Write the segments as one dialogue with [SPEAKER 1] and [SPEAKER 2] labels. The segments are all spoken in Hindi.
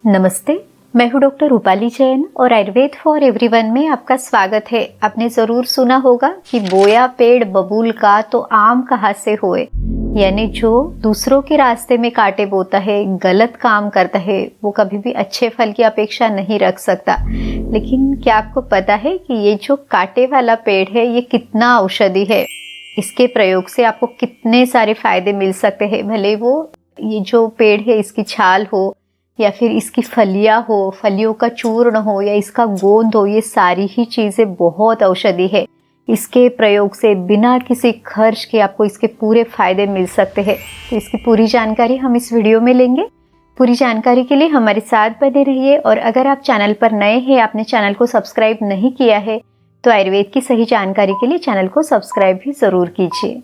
[SPEAKER 1] नमस्ते, मैं हूँ डॉक्टर रूपाली जैन और आयुर्वेद फॉर एवरीवन में आपका स्वागत है। आपने ज़रूर सुना होगा कि बोया पेड़ बबूल का तो आम कहाँ से होए, यानी जो दूसरों के रास्ते में कांटे बोता है, गलत काम करता है, वो कभी भी अच्छे फल की अपेक्षा नहीं रख सकता। लेकिन क्या आपको पता है कि ये जो कांटे वाला पेड़ है ये कितना औषधि है? इसके प्रयोग से आपको कितने सारे फायदे मिल सकते हैं। भले वो ये जो पेड़ है इसकी छाल हो या फिर इसकी फलियां हो, फलियों का चूर्ण हो या इसका गोंद हो, ये सारी ही चीज़ें बहुत औषधि है। इसके प्रयोग से बिना किसी खर्च के आपको इसके पूरे फायदे मिल सकते हैं। तो इसकी पूरी जानकारी हम इस वीडियो में लेंगे। पूरी जानकारी के लिए हमारे साथ बने रहिए और अगर आप चैनल पर नए हैं, आपने चैनल को सब्सक्राइब नहीं किया है, तो आयुर्वेद की सही जानकारी के लिए चैनल को सब्सक्राइब भी ज़रूर कीजिए।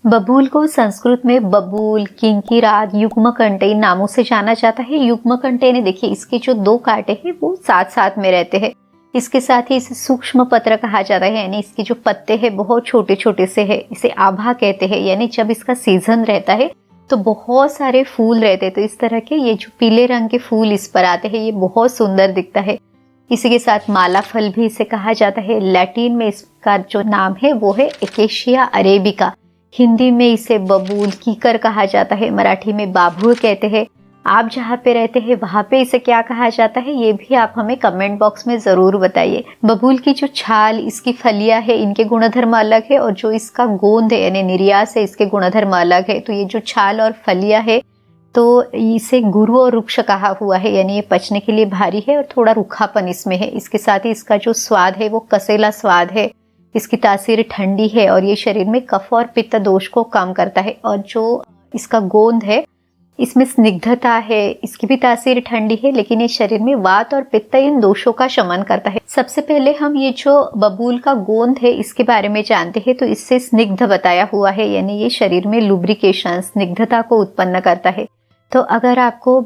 [SPEAKER 1] बबूल को संस्कृत में बबूल, किंकिराद, युग्मकंटे इन नामों से जाना जाता है। युग्मकंटे ने देखिए इसके जो दो कांटे हैं वो साथ साथ में रहते हैं। इसके साथ ही इसे सूक्ष्म पत्र कहा जाता है, यानी इसके जो पत्ते हैं बहुत छोटे छोटे से है। इसे आभा कहते हैं, यानी जब इसका सीजन रहता है तो बहुत सारे फूल रहते हैं। तो इस तरह के ये जो पीले रंग के फूल इस पर आते हैं, ये बहुत सुंदर दिखता है। इसी के साथ माला फल भी इसे कहा जाता है। लैटिन में इसका जो नाम है वो है एकेशिया अरेबिका। हिंदी में इसे बबूल, कीकर कहा जाता है। मराठी में बाभूल कहते हैं। आप जहाँ पे रहते हैं वहाँ पे इसे क्या कहा जाता है, ये भी आप हमें कमेंट बॉक्स में ज़रूर बताइए। बबूल की जो छाल, इसकी फलियाँ है, इनके गुणधर्म अलग है और जो इसका गोंद है यानी निर्यास है, इसके गुणधर्म अलग है। तो ये जो छाल और फलियाँ है तो इसे गुरु और रुक्ष कहा हुआ है, यानी ये पचने के लिए भारी है और थोड़ा रूखापन इसमें है। इसके साथ ही इसका जो स्वाद है वो कसेला स्वाद है। इसकी तासीर ठंडी है और ये शरीर में कफ और पित्त दोष को कम करता है। और जो इसका गोंद है इसमें स्निग्धता है, इसकी भी तासीर ठंडी है, लेकिन ये शरीर में वात और पित्त इन दोषों का शमन करता है। सबसे पहले हम ये जो बबूल का गोंद है इसके बारे में जानते हैं। तो इससे स्निग्ध बताया हुआ है, यानी ये शरीर में लुब्रिकेशन, स्निग्धता को उत्पन्न करता है। तो अगर आपको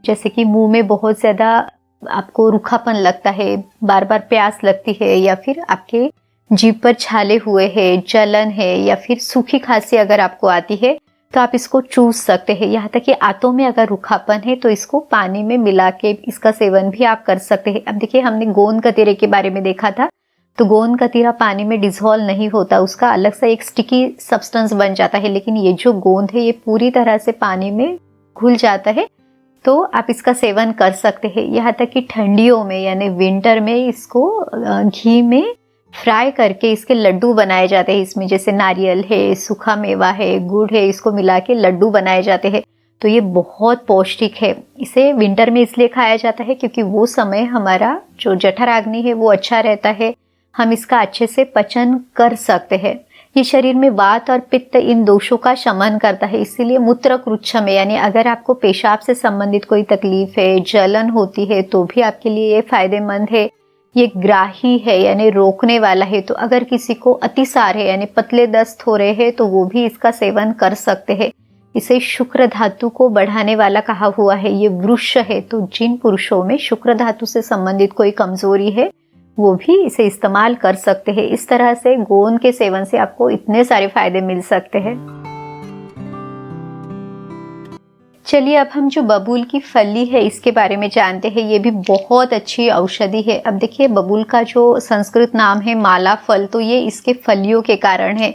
[SPEAKER 1] जैसे कि मुंह में बहुत ज़्यादा आपको रूखापन लगता है, बार बार प्यास लगती है या फिर आपके जीभ पर छाले हुए हैं, जलन है या फिर सूखी खांसी अगर आपको आती है तो आप इसको चूस सकते हैं। यहाँ तक कि आंतों में अगर रूखापन है तो इसको पानी में मिला के इसका सेवन भी आप कर सकते हैं। अब देखिए हमने गोंद कतीरे के बारे में देखा था, तो गोंद कतीरा पानी में डिसॉल्व नहीं होता, उसका अलग सा एक स्टिकी सब्सटेंस बन जाता है। लेकिन ये जो गोंद है ये पूरी तरह से पानी में घुल जाता है, तो आप इसका सेवन कर सकते हैं। यहाँ तक कि ठंडियों में यानी विंटर में इसको घी में फ्राई करके इसके लड्डू बनाए जाते हैं। इसमें जैसे नारियल है, सूखा मेवा है, गुड़ है, इसको मिला के लड्डू बनाए जाते हैं। तो ये बहुत पौष्टिक है। इसे विंटर में इसलिए खाया जाता है क्योंकि वो समय हमारा जो जठराग्नि है वो अच्छा रहता है, हम इसका अच्छे से पचन कर सकते हैं। ये शरीर में वात और पित्त इन दोषों का शमन करता है। इसीलिए मूत्रकृच्छ में यानी अगर आपको पेशाब से संबंधित कोई तकलीफ है, जलन होती है, तो भी आपके लिए ये फायदेमंद है। ये ग्राही है यानी रोकने वाला है। तो अगर किसी को अतिसार है यानी पतले दस्त हो रहे हैं तो वो भी इसका सेवन कर सकते हैं। इसे शुक्र धातु को बढ़ाने वाला कहा हुआ है। ये वृक्ष है, तो जिन पुरुषों में शुक्र धातु से संबंधित कोई कमजोरी है वो भी इसे इस्तेमाल कर सकते हैं। इस तरह से गोंद के सेवन से आपको इतने सारे फायदे मिल सकते हैं। चलिए अब हम जो बबूल की फली है इसके बारे में जानते हैं। ये भी बहुत अच्छी औषधि है। अब देखिए बबूल का जो संस्कृत नाम है माला फल, तो ये इसके फलियों के कारण है।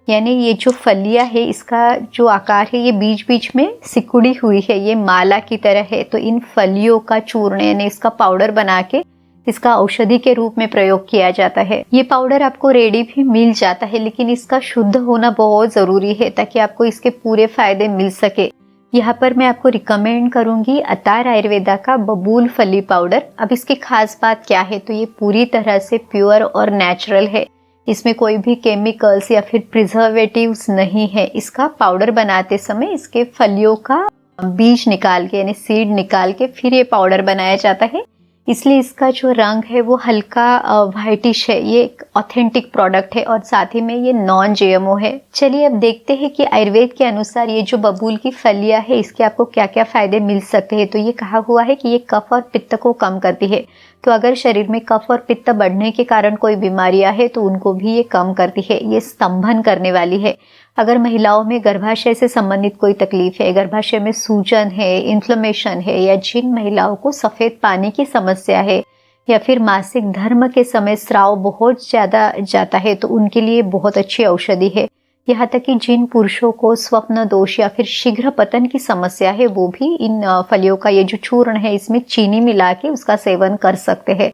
[SPEAKER 1] यानी ये जो फलियां है इसका जो आकार है ये बीच बीच में सिकुड़ी हुई है, ये माला की तरह है। तो इन फलियों का चूर्ण यानी इसका पाउडर बना के इसका औषधि के रूप में प्रयोग किया जाता है। ये पाउडर आपको रेडी भी मिल जाता है, लेकिन इसका शुद्ध होना बहुत ज़रूरी है ताकि आपको इसके पूरे फायदे मिल सके। यहाँ पर मैं आपको रिकमेंड करूंगी अतार आयुर्वेदा का बबूल फली पाउडर। अब इसकी खास बात क्या है, तो ये पूरी तरह से प्योर और नेचुरल है। इसमें कोई भी केमिकल्स या फिर प्रिजर्वेटिव्स नहीं है। इसका पाउडर बनाते समय इसके फलियों का बीज निकाल के यानी सीड निकाल के फिर ये पाउडर बनाया जाता है। इसलिए इसका जो रंग है वो हल्का व्हाइटिश है। ये एक ऑथेंटिक प्रोडक्ट है और साथ ही में ये नॉन जीएमओ है। चलिए अब देखते हैं कि आयुर्वेद के अनुसार ये जो बबूल की फलियां है इसके आपको क्या क्या फायदे मिल सकते हैं। तो ये कहा हुआ है कि ये कफ और पित्त को कम करती है। तो अगर शरीर में कफ और पित्त बढ़ने के कारण कोई बीमारियां है तो उनको भी ये कम करती है। ये स्तंभन करने वाली है। अगर महिलाओं में गर्भाशय से संबंधित कोई तकलीफ है, गर्भाशय में सूजन है, इन्फ्लेमेशन है, या जिन महिलाओं को सफ़ेद पानी की समस्या है, या फिर मासिक धर्म के समय स्राव बहुत ज़्यादा जाता है, तो उनके लिए बहुत अच्छी औषधि है। यहाँ तक कि जिन पुरुषों को स्वप्न दोष या फिर शीघ्र पतन की समस्या है, वो भी इन फलियों का ये जो चूर्ण है इसमें चीनी मिला के उसका सेवन कर सकते हैं।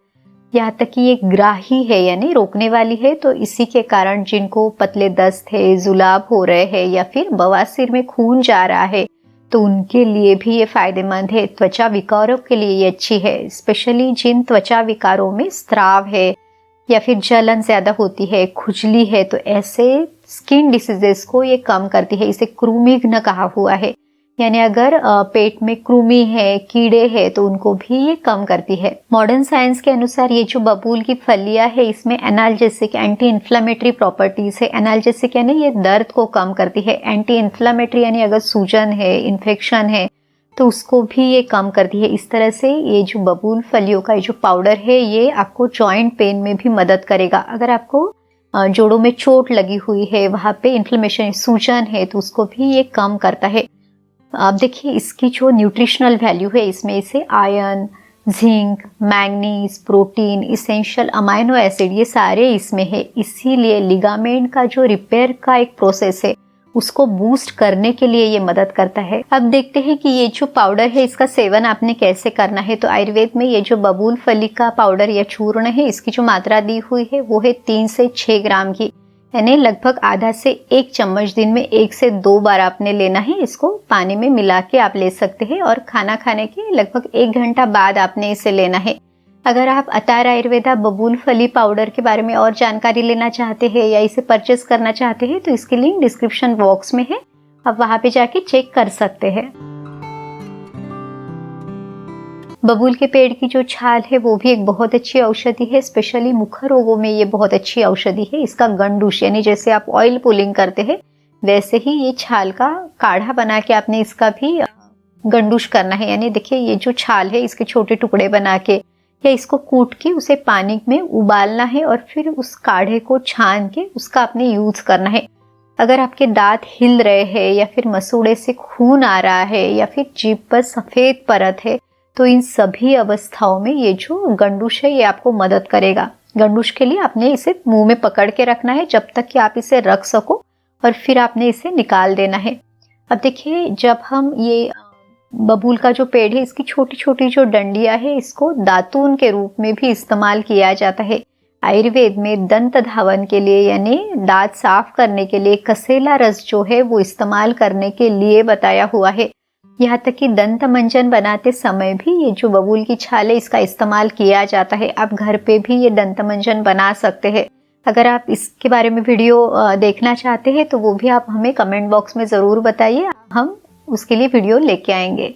[SPEAKER 1] यहाँ तक कि ये ग्राही है यानी रोकने वाली है, तो इसी के कारण जिनको पतले दस्त है, जुलाब हो रहे हैं, या फिर बवासीर में खून जा रहा है, तो उनके लिए भी ये फायदेमंद है। त्वचा विकारों के लिए ये अच्छी है, स्पेशली जिन त्वचा विकारों में स्राव है या फिर जलन ज़्यादा होती है, खुजली है, तो ऐसे स्किन डिसीजेस को ये कम करती है। इसे कृमिघ्न कहा हुआ है, यानी अगर पेट में कृमि है, कीड़े हैं, तो उनको भी ये कम करती है। मॉडर्न साइंस के अनुसार ये जो बबूल की फलियां है इसमें एनाल्जेसिक, एंटी इन्फ्लेमेटरी प्रॉपर्टीज है। एनाल्जेसिक यानी ये दर्द को कम करती है, एंटी इन्फ्लेमेटरी यानी अगर सूजन है, इन्फेक्शन है, तो उसको भी ये कम करती है। इस तरह से ये जो बबूल फलियों का ये जो पाउडर है ये आपको जॉइंट पेन में भी मदद करेगा। अगर आपको जोड़ों में चोट लगी हुई है, वहाँ पे इन्फ्लेमेशन, सूजन है, तो उसको भी ये कम करता है। आप देखिए इसकी जो न्यूट्रिशनल वैल्यू है इसमें इसे iron, zinc, manganese, protein, essential amino acid ये सारे इसमें है। इसीलिए लिगामेंट का जो रिपेयर का एक प्रोसेस है उसको बूस्ट करने के लिए ये मदद करता है। अब देखते हैं कि ये जो पाउडर है इसका सेवन आपने कैसे करना है। तो आयुर्वेद में ये जो बबूल फली का पाउडर या चूर्ण है इसकी जो मात्रा दी हुई है वो है 3 से 6 ग्राम की, यानी लगभग आधा से 1 चम्मच दिन में 1 से 2 बार आपने लेना है। इसको पानी में मिला के आप ले सकते हैं और खाना खाने के लगभग 1 घंटा बाद आपने इसे लेना है। अगर आप अतार आयुर्वेदा बबूल फली पाउडर के बारे में और जानकारी लेना चाहते हैं या इसे परचेस करना चाहते हैं तो इसकी लिंक डिस्क्रिप्शन बॉक्स में है, आप वहां पे जाके चेक कर सकते हैं। बबूल के पेड़ की जो छाल है वो भी एक बहुत अच्छी औषधि है, स्पेशली मुख रोगों में ये बहुत अच्छी औषधि है। इसका गंडूश यानी जैसे आप ऑयल पुलिंग करते हैं वैसे ही ये छाल का काढ़ा बना के आपने इसका भी गंडूश करना है। यानी देखिए ये जो छाल है इसके छोटे टुकड़े बना के या इसको कूट के उसे पानी में उबालना है और फिर उस काढ़े को छान के उसका आपने यूज करना है। अगर आपके दांत हिल रहे हैं या फिर मसूड़े से खून आ रहा है या फिर जीभ पर सफेद परत है, तो इन सभी अवस्थाओं में ये जो गंडूश है ये आपको मदद करेगा। गंडूश के लिए आपने इसे मुंह में पकड़ के रखना है जब तक कि आप इसे रख सको और फिर आपने इसे निकाल देना है। अब देखिए जब हम ये बबूल का जो पेड़ है इसकी छोटी छोटी जो डंडियां है इसको दातून के रूप में भी इस्तेमाल किया जाता है। आयुर्वेद में दंत धावन के लिए यानी दांत साफ करने के लिए कसेला रस जो है वो इस्तेमाल करने के लिए बताया हुआ है। यहाँ तक कि दंत मंजन बनाते समय भी ये जो बबूल की छाल है इसका इस्तेमाल किया जाता है। आप घर पे भी ये दंत मंजन बना सकते हैं। अगर आप इसके बारे में वीडियो देखना चाहते हैं तो वो भी आप हमें कमेंट बॉक्स में ज़रूर बताइए, हम उसके लिए वीडियो लेके आएंगे।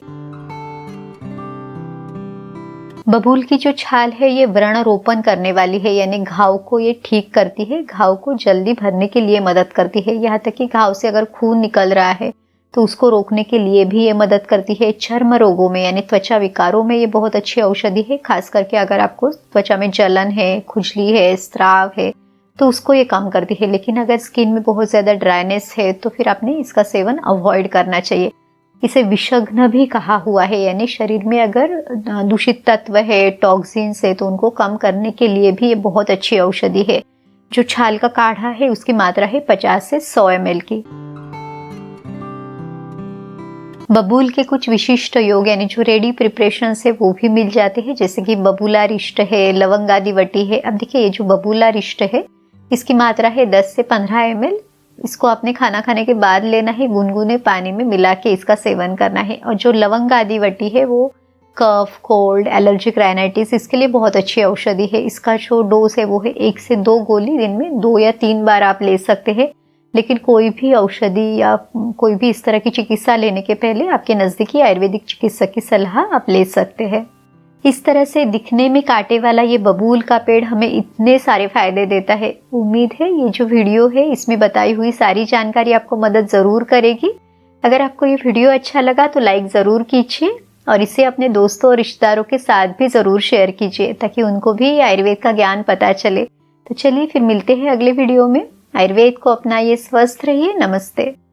[SPEAKER 1] बबूल की जो छाल है ये व्रण रोपण करने वाली है, यानी घाव को ये ठीक करती है, घाव को जल्दी भरने के लिए मदद करती है। यहाँ तक कि घाव से अगर खून निकल रहा है तो उसको रोकने के लिए भी ये मदद करती है। चर्म रोगों में यानी त्वचा विकारों में ये बहुत अच्छी औषधि है, खास करके अगर आपको त्वचा में जलन है, खुजली है, स्राव है तो उसको ये कम करती है। लेकिन अगर स्किन में बहुत ज़्यादा ड्राइनेस है तो फिर आपने इसका सेवन अवॉइड करना चाहिए। इसे विषघ्न भी कहा हुआ है, यानी शरीर में अगर दूषित तत्व है, टॉक्सिन्स है तो उनको कम करने के लिए भी ये बहुत अच्छी औषधि है। जो छाल का काढ़ा है उसकी मात्रा है 50 से 100 ml की। बबूल के कुछ विशिष्ट योग यानी जो रेडी प्रिपरेशन है वो भी मिल जाते हैं, जैसे कि बबूलारिष्ट है, लवंगादिवटी है। अब देखिए ये जो बबूलारिष्ट है इसकी मात्रा है 10 से 15 ml। इसको आपने खाना खाने के बाद लेना है, गुनगुने पानी में मिला के इसका सेवन करना है। और जो लवंगादिवटी है वो कफ, कोल्ड, एलर्जिक राइनाइटिस इसके लिए बहुत अच्छी औषधि है। इसका जो डोज है वो है 1 से 2 गोली दिन में 2 या 3 बार आप ले सकते हैं। लेकिन कोई भी औषधि या कोई भी इस तरह की चिकित्सा लेने के पहले आपके नज़दीकी आयुर्वेदिक चिकित्सक की सलाह आप ले सकते हैं। इस तरह से दिखने में कांटे वाला ये बबूल का पेड़ हमें इतने सारे फायदे देता है। उम्मीद है ये जो वीडियो है इसमें बताई हुई सारी जानकारी आपको मदद ज़रूर करेगी। अगर आपको ये वीडियो अच्छा लगा तो लाइक ज़रूर कीजिए और इसे अपने दोस्तों और रिश्तेदारों के साथ भी ज़रूर शेयर कीजिए ताकि उनको भी आयुर्वेद का ज्ञान पता चले। तो चलिए फिर मिलते हैं अगले वीडियो में। आयुर्वेद को अपनाइए, स्वस्थ रहिए। नमस्ते।